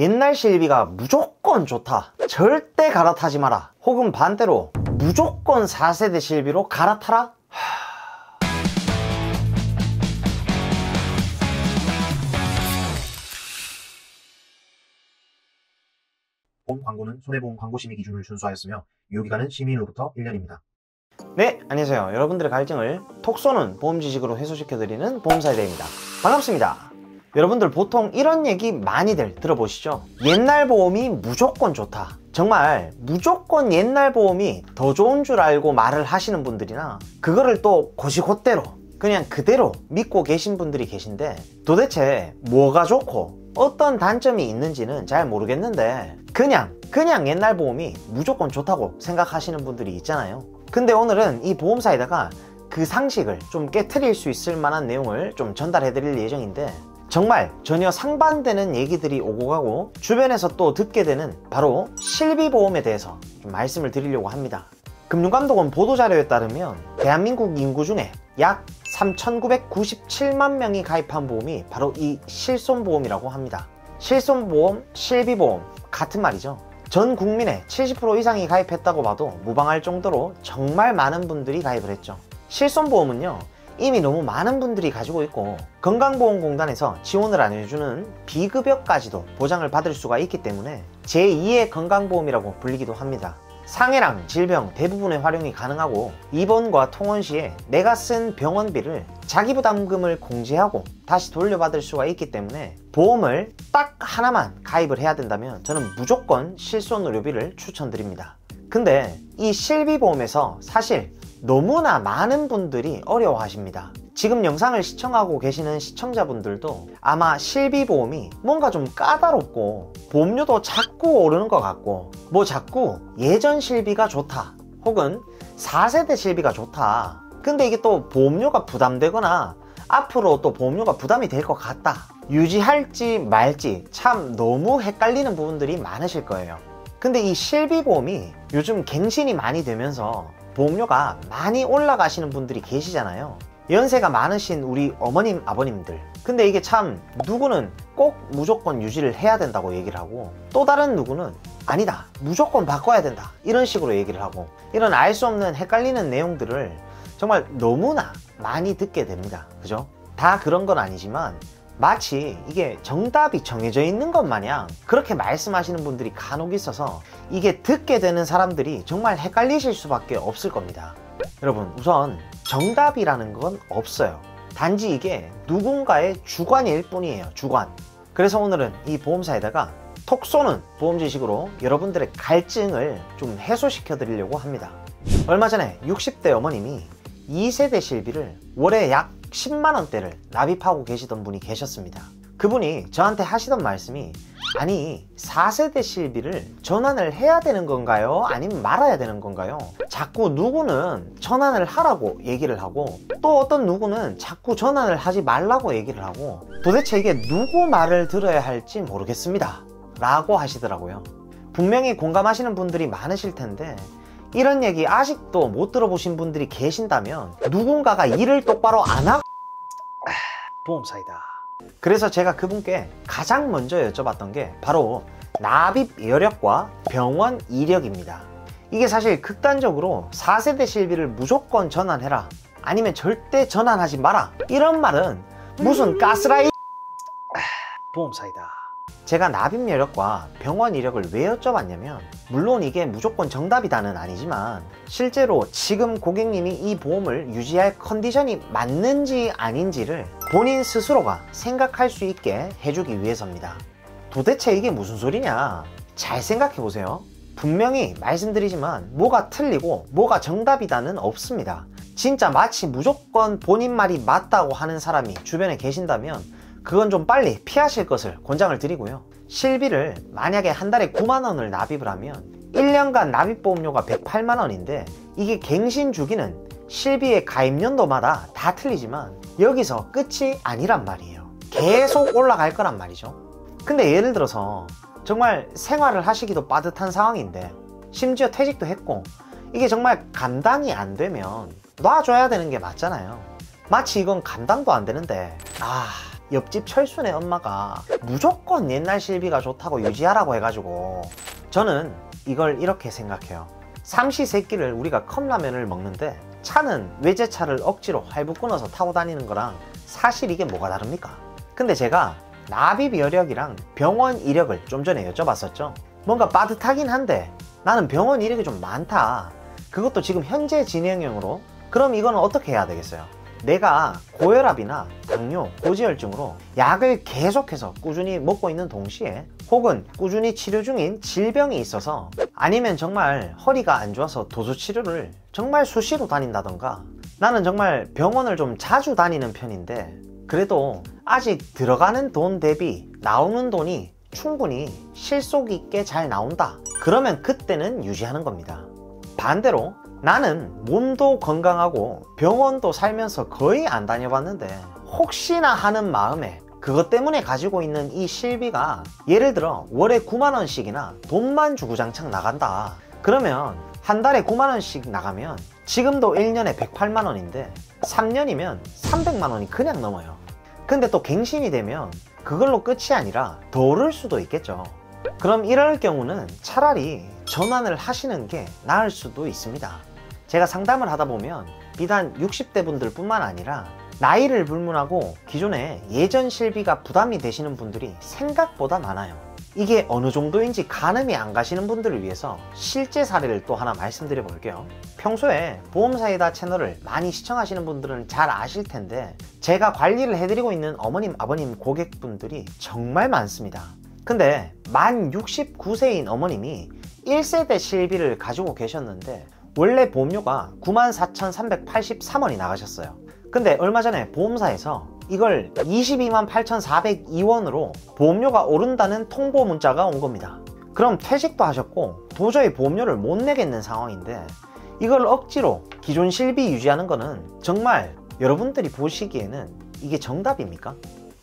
옛날 실비가 무조건 좋다, 절대 갈아타지 마라, 혹은 반대로 무조건 4세대 실비로 갈아타라? 본 광고는 손해보험 광고심의 기준을 준수하였으며 유효기간은 시민으로부터 1년입니다. 네, 안녕하세요. 여러분들의 갈증을 톡 쏘는 보험 지식으로 해소시켜드리는 보험사이다입니다. 반갑습니다. 여러분들 보통 이런 얘기 많이들 들어보시죠? 옛날 보험이 무조건 좋다, 정말 무조건 옛날 보험이 더 좋은 줄 알고 말을 하시는 분들이나, 그거를 또 곧이곧대로 그냥 그대로 믿고 계신 분들이 계신데, 도대체 뭐가 좋고 어떤 단점이 있는지는 잘 모르겠는데 그냥 옛날 보험이 무조건 좋다고 생각하시는 분들이 있잖아요. 근데 오늘은 이 보험사에다가 그 상식을 좀 깨트릴 수 있을 만한 내용을 좀 전달해 드릴 예정인데, 정말 전혀 상반되는 얘기들이 오고 가고 주변에서 또 듣게 되는 바로 실비보험에 대해서 좀 말씀을 드리려고 합니다. 금융감독원 보도자료에 따르면 대한민국 인구 중에 약 3,997만 명이 가입한 보험이 바로 이 실손보험이라고 합니다. 실손보험, 실비보험 같은 말이죠. 전 국민의 70% 이상이 가입했다고 봐도 무방할 정도로 정말 많은 분들이 가입을 했죠. 실손보험은요, 이미 너무 많은 분들이 가지고 있고 건강보험공단에서 지원을 안 해주는 비급여까지도 보장을 받을 수가 있기 때문에 제2의 건강보험이라고 불리기도 합니다. 상해랑 질병 대부분의 활용이 가능하고, 입원과 통원 시에 내가 쓴 병원비를 자기부담금을 공제하고 다시 돌려받을 수가 있기 때문에 보험을 딱 하나만 가입을 해야 된다면 저는 무조건 실손의료비를 추천드립니다. 근데 이 실비보험에서 사실 너무나 많은 분들이 어려워하십니다. 지금 영상을 시청하고 계시는 시청자분들도 아마 실비보험이 뭔가 좀 까다롭고 보험료도 자꾸 오르는 것 같고, 뭐 자꾸 예전 실비가 좋다, 혹은 4세대 실비가 좋다, 근데 이게 또 보험료가 부담되거나 앞으로 또 보험료가 부담이 될 것 같다, 유지할지 말지 참 너무 헷갈리는 부분들이 많으실 거예요. 근데 이 실비보험이 요즘 갱신이 많이 되면서 보험료가 많이 올라가시는 분들이 계시잖아요. 연세가 많으신 우리 어머님, 아버님들. 근데 이게 참 누구는 꼭 무조건 유지를 해야 된다고 얘기를 하고, 또 다른 누구는 아니다, 무조건 바꿔야 된다, 이런 식으로 얘기를 하고, 이런 알 수 없는 헷갈리는 내용들을 정말 너무나 많이 듣게 됩니다. 그죠? 다 그런 건 아니지만 마치 이게 정답이 정해져 있는 것 마냥 그렇게 말씀하시는 분들이 간혹 있어서 이게 듣게 되는 사람들이 정말 헷갈리실 수밖에 없을 겁니다. 여러분, 우선 정답이라는 건 없어요. 단지 이게 누군가의 주관일 뿐이에요. 주관. 그래서 오늘은 이 보험사에다가 톡 쏘는 보험 지식으로 여러분들의 갈증을 좀 해소시켜 드리려고 합니다. 얼마 전에 60대 어머님이 2세대 실비를 월에 약 10만원대를 납입하고 계시던 분이 계셨습니다. 그분이 저한테 하시던 말씀이, 아니 4세대 실비를 전환을 해야 되는 건가요? 아니면 말아야 되는 건가요? 자꾸 누구는 전환을 하라고 얘기를 하고, 또 어떤 누구는 자꾸 전환을 하지 말라고 얘기를 하고, 도대체 이게 누구 말을 들어야 할지 모르겠습니다 라고 하시더라고요. 분명히 공감하시는 분들이 많으실 텐데 이런 얘기 아직도 못 들어보신 분들이 계신다면 누군가가 일을 똑바로 안 하고 보험사이다. 그래서 제가 그분께 가장 먼저 여쭤봤던 게 바로 납입 여력과 병원 이력입니다. 이게 사실 극단적으로 4세대 실비를 무조건 전환해라, 아니면 절대 전환하지 마라, 이런 말은 무슨 가스라이 보험사이다. 제가 납입 여력과 병원 이력을 왜 여쭤봤냐면, 물론 이게 무조건 정답이다는 아니지만 실제로 지금 고객님이 이 보험을 유지할 컨디션이 맞는지 아닌지를 본인 스스로가 생각할 수 있게 해주기 위해서입니다. 도대체 이게 무슨 소리냐, 잘 생각해 보세요. 분명히 말씀드리지만 뭐가 틀리고 뭐가 정답이다는 없습니다. 진짜 마치 무조건 본인 말이 맞다고 하는 사람이 주변에 계신다면 그건 좀 빨리 피하실 것을 권장을 드리고요. 실비를 만약에 한 달에 9만원을 납입을 하면 1년간 납입보험료가 108만원인데, 이게 갱신 주기는 실비의 가입연도마다 다 틀리지만 여기서 끝이 아니란 말이에요. 계속 올라갈 거란 말이죠. 근데 예를 들어서 정말 생활을 하시기도 빠듯한 상황인데, 심지어 퇴직도 했고, 이게 정말 감당이 안 되면 놔줘야 되는 게 맞잖아요. 마치 이건 감당도 안 되는데 옆집 철순의 엄마가 무조건 옛날 실비가 좋다고 유지하라고 해가지고 저는 이걸 이렇게 생각해요. 삼시세끼를 우리가 컵라면을 먹는데 차는 외제차를 억지로 할부 끊어서 타고 다니는 거랑 사실 이게 뭐가 다릅니까? 근데 제가 나비비 여력이랑 병원 이력을 좀 전에 여쭤봤었죠. 뭔가 빠듯하긴 한데 나는 병원 이력이 좀 많다. 그것도 지금 현재 진행형으로. 그럼 이거는 어떻게 해야 되겠어요? 내가 고혈압이나 당뇨, 고지혈증으로 약을 계속해서 꾸준히 먹고 있는 동시에 혹은 꾸준히 치료 중인 질병이 있어서 아니면 정말 허리가 안 좋아서 도수치료를 정말 수시로 다닌다던가 나는 정말 병원을 좀 자주 다니는 편인데 그래도 아직 들어가는 돈 대비 나오는 돈이 충분히 실속 있게 잘 나온다. 그러면 그때는 유지하는 겁니다. 반대로 나는 몸도 건강하고 병원도 살면서 거의 안 다녀봤는데 혹시나 하는 마음에 그것 때문에 가지고 있는 이 실비가 예를 들어 월에 9만원씩이나 돈만 주구장창 나간다. 그러면 한 달에 9만원씩 나가면 지금도 1년에 108만원인데 3년이면 300만원이 그냥 넘어요. 근데 또 갱신이 되면 그걸로 끝이 아니라 더 오를 수도 있겠죠. 그럼 이럴 경우는 차라리 전환을 하시는 게 나을 수도 있습니다. 제가 상담을 하다 보면 비단 60대 분들 뿐만 아니라 나이를 불문하고 기존에 예전 실비가 부담이 되시는 분들이 생각보다 많아요. 이게 어느 정도인지 가늠이 안 가시는 분들을 위해서 실제 사례를 또 하나 말씀드려 볼게요. 평소에 보험사이다 채널을 많이 시청하시는 분들은 잘 아실 텐데 제가 관리를 해드리고 있는 어머님, 아버님 고객분들이 정말 많습니다. 근데 만 69세인 어머님이 1세대 실비를 가지고 계셨는데 원래 보험료가 94,383원이 나가셨어요. 근데 얼마 전에 보험사에서 이걸 228,402원으로 보험료가 오른다는 통보 문자가 온 겁니다. 그럼 퇴직도 하셨고 도저히 보험료를 못 내겠는 상황인데 이걸 억지로 기존 실비 유지하는 거는 정말 여러분들이 보시기에는 이게 정답입니까?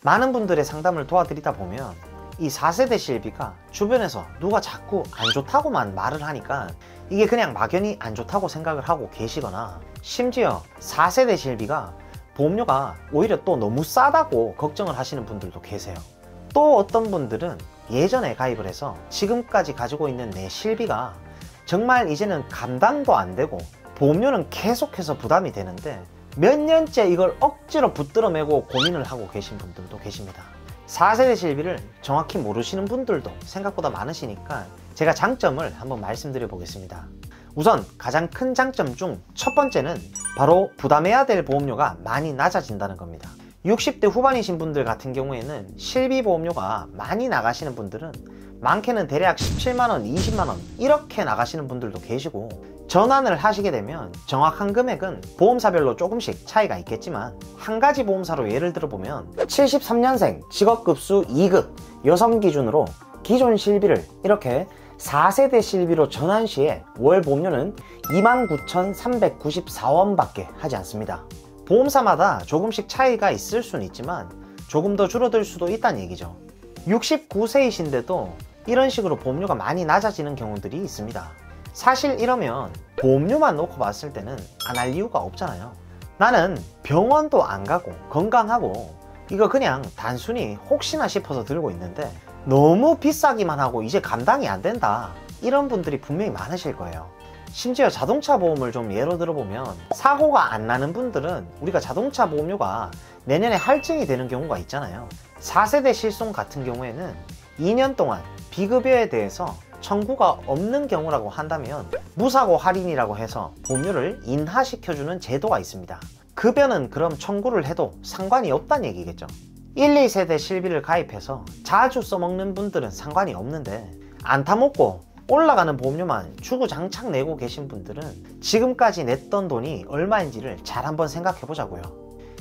많은 분들의 상담을 도와드리다 보면 이 4세대 실비가 주변에서 누가 자꾸 안 좋다고만 말을 하니까 이게 그냥 막연히 안 좋다고 생각을 하고 계시거나 심지어 4세대 실비가 보험료가 오히려 또 너무 싸다고 걱정을 하시는 분들도 계세요. 또 어떤 분들은 예전에 가입을 해서 지금까지 가지고 있는 내 실비가 정말 이제는 감당도 안 되고 보험료는 계속해서 부담이 되는데 몇 년째 이걸 억지로 붙들어 매고 고민을 하고 계신 분들도 계십니다. 4세대 실비를 정확히 모르시는 분들도 생각보다 많으시니까 제가 장점을 한번 말씀드려 보겠습니다. 우선 가장 큰 장점 중 첫 번째는 바로 부담해야 될 보험료가 많이 낮아진다는 겁니다. 60대 후반이신 분들 같은 경우에는 실비 보험료가 많이 나가시는 분들은 많게는 대략 17만원, 20만원 이렇게 나가시는 분들도 계시고 전환을 하시게 되면 정확한 금액은 보험사별로 조금씩 차이가 있겠지만 한 가지 보험사로 예를 들어보면 73년생 직업급수 2급 여성 기준으로 기존 실비를 이렇게 4세대 실비로 전환 시에 월 보험료는 29,394원 밖에 하지 않습니다. 보험사마다 조금씩 차이가 있을 수는 있지만 조금 더 줄어들 수도 있다는 얘기죠. 69세이신데도 이런 식으로 보험료가 많이 낮아지는 경우들이 있습니다. 사실 이러면 보험료만 놓고 봤을 때는 안 할 이유가 없잖아요. 나는 병원도 안 가고 건강하고 이거 그냥 단순히 혹시나 싶어서 들고 있는데 너무 비싸기만 하고 이제 감당이 안 된다. 이런 분들이 분명히 많으실 거예요. 심지어 자동차 보험을 좀 예로 들어보면 사고가 안 나는 분들은 우리가 자동차 보험료가 내년에 할증이 되는 경우가 있잖아요. 4세대 실손 같은 경우에는 2년 동안 비급여에 대해서 청구가 없는 경우라고 한다면 무사고 할인이라고 해서 보험료를 인하시켜주는 제도가 있습니다. 급여는 그럼 청구를 해도 상관이 없다는 얘기겠죠. 1, 2세대 실비를 가입해서 자주 써먹는 분들은 상관이 없는데 안 타먹고 올라가는 보험료만 주구장창 내고 계신 분들은 지금까지 냈던 돈이 얼마인지를 잘 한번 생각해 보자고요.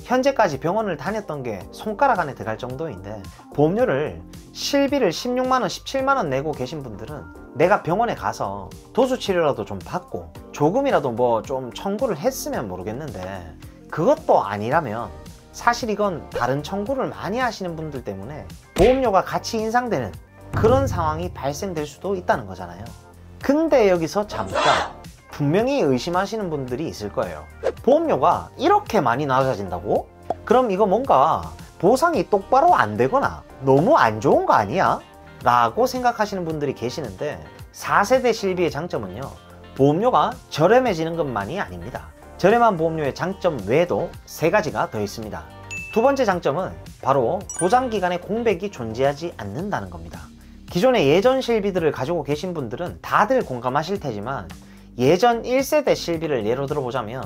현재까지 병원을 다녔던 게 손가락 안에 들어갈 정도인데 보험료를 실비를 16만원, 17만원 내고 계신 분들은 내가 병원에 가서 도수치료라도 좀 받고 조금이라도 뭐 좀 청구를 했으면 모르겠는데 그것도 아니라면 사실 이건 다른 청구를 많이 하시는 분들 때문에 보험료가 같이 인상되는 그런 상황이 발생될 수도 있다는 거잖아요. 근데 여기서 잠깐 분명히 의심하시는 분들이 있을 거예요. 보험료가 이렇게 많이 낮아진다고? 그럼 이거 뭔가 보상이 똑바로 안 되거나 너무 안 좋은 거 아니야? 라고 생각하시는 분들이 계시는데 4세대 실비의 장점은요, 보험료가 저렴해지는 것만이 아닙니다. 저렴한 보험료의 장점 외에도 3가지가 더 있습니다. 두 번째 장점은 바로 보장기간의 공백이 존재하지 않는다는 겁니다. 기존의 예전 실비들을 가지고 계신 분들은 다들 공감하실 테지만 예전 1세대 실비를 예로 들어보자면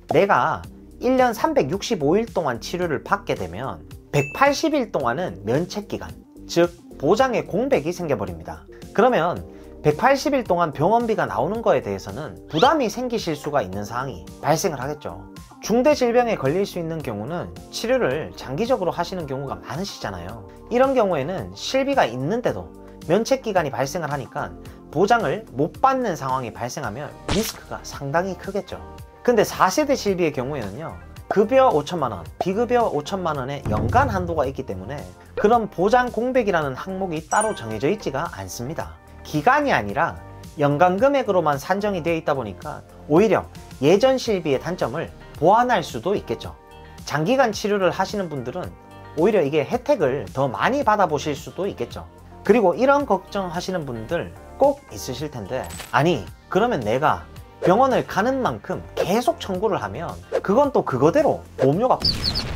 내가 1년 365일 동안 치료를 받게 되면 180일 동안은 면책기간, 즉 보장의 공백이 생겨버립니다. 그러면 180일 동안 병원비가 나오는 거에 대해서는 부담이 생기실 수가 있는 상황이 발생을 하겠죠. 중대질병에 걸릴 수 있는 경우는 치료를 장기적으로 하시는 경우가 많으시잖아요. 이런 경우에는 실비가 있는데도 면책기간이 발생을 하니까 보장을 못 받는 상황이 발생하면 리스크가 상당히 크겠죠. 근데 4세대 실비의 경우에는요, 급여 5천만원, 비급여 5천만원의 연간 한도가 있기 때문에 그런 보장 공백이라는 항목이 따로 정해져 있지가 않습니다. 기간이 아니라 연간 금액으로만 산정이 되어 있다 보니까 오히려 예전 실비의 단점을 보완할 수도 있겠죠. 장기간 치료를 하시는 분들은 오히려 이게 혜택을 더 많이 받아보실 수도 있겠죠. 그리고 이런 걱정하시는 분들 꼭 있으실 텐데, 아니 그러면 내가 병원을 가는 만큼 계속 청구를 하면 그건 또 그거대로 보험료가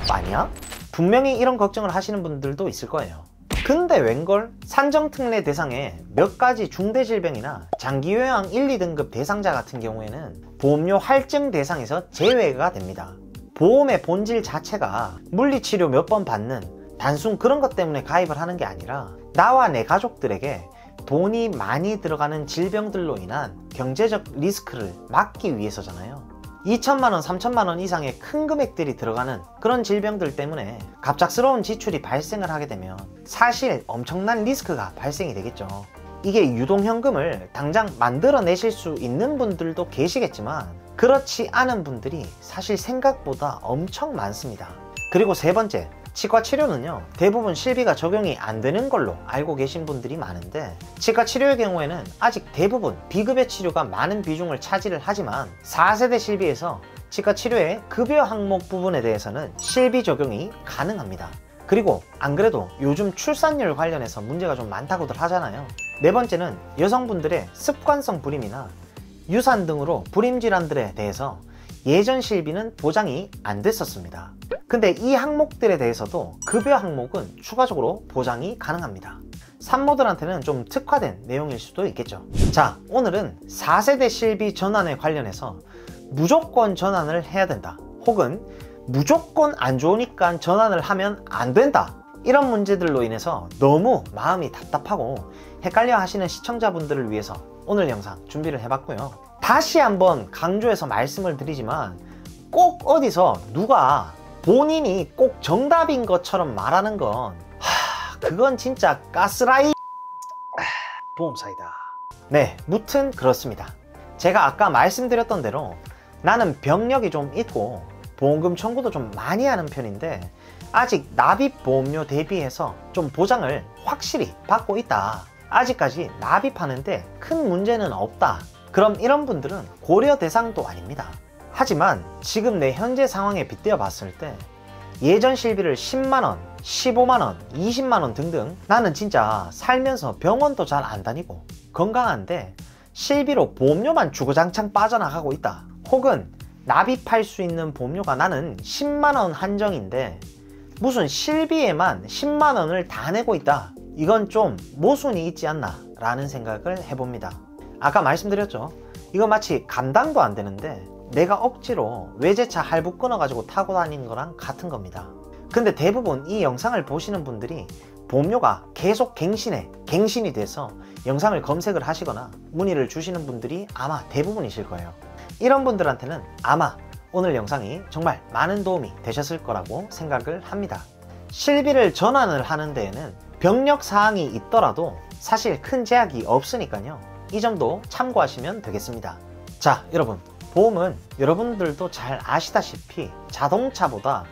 아니야? 분명히 이런 걱정을 하시는 분들도 있을 거예요. 근데 웬걸 산정특례 대상에 몇 가지 중대질병이나 장기요양 1, 2등급 대상자 같은 경우에는 보험료 할증 대상에서 제외가 됩니다. 보험의 본질 자체가 물리치료 몇 번 받는 단순 그런 것 때문에 가입을 하는 게 아니라 나와 내 가족들에게 돈이 많이 들어가는 질병들로 인한 경제적 리스크를 막기 위해서잖아요. 2천만원, 3천만원 이상의 큰 금액들이 들어가는 그런 질병들 때문에 갑작스러운 지출이 발생을 하게 되면 사실 엄청난 리스크가 발생이 되겠죠. 이게 유동현금을 당장 만들어내실 수 있는 분들도 계시겠지만 그렇지 않은 분들이 사실 생각보다 엄청 많습니다. 그리고 세 번째, 치과 치료는요, 대부분 실비가 적용이 안 되는 걸로 알고 계신 분들이 많은데 치과 치료의 경우에는 아직 대부분 비급여 치료가 많은 비중을 차지를 하지만 4세대 실비에서 치과 치료의 급여 항목 부분에 대해서는 실비 적용이 가능합니다. 그리고 안 그래도 요즘 출산율 관련해서 문제가 좀 많다고들 하잖아요. 네 번째는 여성분들의 습관성 불임이나 유산 등으로 불임 질환들에 대해서 예전 실비는 보장이 안 됐었습니다. 근데 이 항목들에 대해서도 급여 항목은 추가적으로 보장이 가능합니다. 산모들한테는 좀 특화된 내용일 수도 있겠죠. 자, 오늘은 4세대 실비 전환에 관련해서 무조건 전환을 해야 된다, 혹은 무조건 안 좋으니까 전환을 하면 안 된다, 이런 문제들로 인해서 너무 마음이 답답하고 헷갈려 하시는 시청자분들을 위해서 오늘 영상 준비를 해봤고요. 다시 한번 강조해서 말씀을 드리지만 꼭 어디서 누가 본인이 꼭 정답인 것처럼 말하는 건 그건 진짜 가스라이 보험사이다. 네, 무튼 그렇습니다. 제가 아까 말씀드렸던 대로 나는 병력이 좀 있고 보험금 청구도 좀 많이 하는 편인데 아직 납입보험료 대비해서 좀 보장을 확실히 받고 있다, 아직까지 납입하는데 큰 문제는 없다, 그럼 이런 분들은 고려 대상도 아닙니다. 하지만 지금 내 현재 상황에 빗대어 봤을 때 예전 실비를 10만원, 15만원, 20만원 등등 나는 진짜 살면서 병원도 잘 안 다니고 건강한데 실비로 보험료만 주구장창 빠져나가고 있다, 혹은 납입할 수 있는 보험료가 나는 10만원 한정인데 무슨 실비에만 10만원을 다 내고 있다, 이건 좀 모순이 있지 않나 라는 생각을 해봅니다. 아까 말씀드렸죠. 이거 마치 감당도 안 되는데 내가 억지로 외제차 할부 끊어가지고 타고 다니는 거랑 같은 겁니다. 근데 대부분 이 영상을 보시는 분들이 보험료가 계속 갱신이 돼서 영상을 검색을 하시거나 문의를 주시는 분들이 아마 대부분이실 거예요. 이런 분들한테는 아마 오늘 영상이 정말 많은 도움이 되셨을 거라고 생각을 합니다. 실비를 전환을 하는 데에는 병력 사항이 있더라도 사실 큰 제약이 없으니까요, 이 점도 참고하시면 되겠습니다. 자, 여러분, 보험은 여러분들도 잘 아시다시피 자동차보다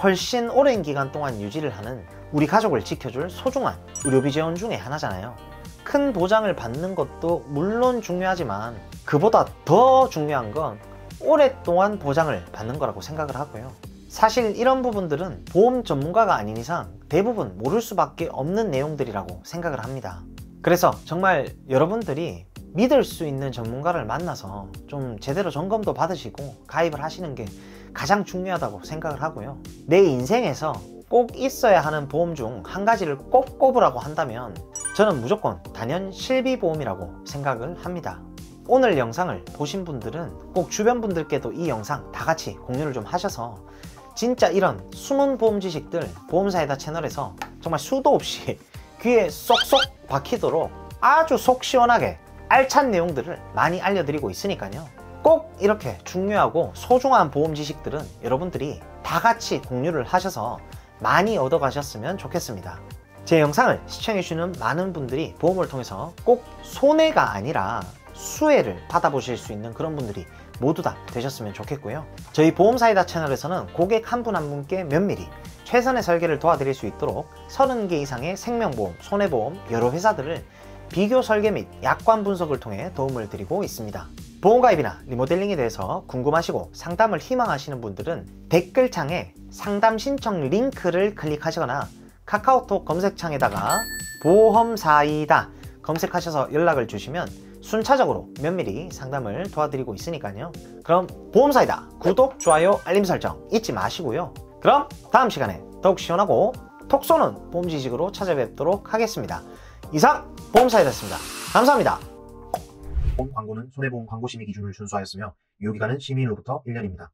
훨씬 오랜 기간 동안 유지를 하는 우리 가족을 지켜줄 소중한 의료비 재원 중에 하나잖아요. 큰 보장을 받는 것도 물론 중요하지만 그보다 더 중요한 건 오랫동안 보장을 받는 거라고 생각을 하고요. 사실 이런 부분들은 보험 전문가가 아닌 이상 대부분 모를 수밖에 없는 내용들이라고 생각을 합니다. 그래서 정말 여러분들이 믿을 수 있는 전문가를 만나서 좀 제대로 점검도 받으시고 가입을 하시는 게 가장 중요하다고 생각을 하고요. 내 인생에서 꼭 있어야 하는 보험 중 한 가지를 꼭 꼽으라고 한다면 저는 무조건 단연 실비보험이라고 생각을 합니다. 오늘 영상을 보신 분들은 꼭 주변 분들께도 이 영상 다 같이 공유를 좀 하셔서 진짜 이런 숨은 보험 지식들 보험사이다 채널에서 정말 수도 없이 귀에 쏙쏙 박히도록 아주 속 시원하게 알찬 내용들을 많이 알려드리고 있으니까요. 꼭 이렇게 중요하고 소중한 보험 지식들은 여러분들이 다 같이 공유를 하셔서 많이 얻어가셨으면 좋겠습니다. 제 영상을 시청해주시는 많은 분들이 보험을 통해서 꼭 손해가 아니라 수혜를 받아보실 수 있는 그런 분들이 모두 다 되셨으면 좋겠고요. 저희 보험사이다 채널에서는 고객 한 분 한 분께 면밀히 최선의 설계를 도와드릴 수 있도록 30개 이상의 생명보험, 손해보험, 여러 회사들을 비교 설계 및 약관 분석을 통해 도움을 드리고 있습니다. 보험가입이나 리모델링에 대해서 궁금하시고 상담을 희망하시는 분들은 댓글창에 상담 신청 링크를 클릭하시거나 카카오톡 검색창에다가 보험사이다 검색하셔서 연락을 주시면 순차적으로 면밀히 상담을 도와드리고 있으니까요. 그럼 보험사이다 구독, 좋아요, 알림 설정 잊지 마시고요. 그럼 다음 시간에 더욱 시원하고 톡 쏘는 보험 지식으로 찾아뵙도록 하겠습니다. 이상 보험사이다였습니다. 감사합니다. 본 광고는 손해보험 광고심의 기준을 준수하였으며 유효기간은 심의일로부터 1년입니다.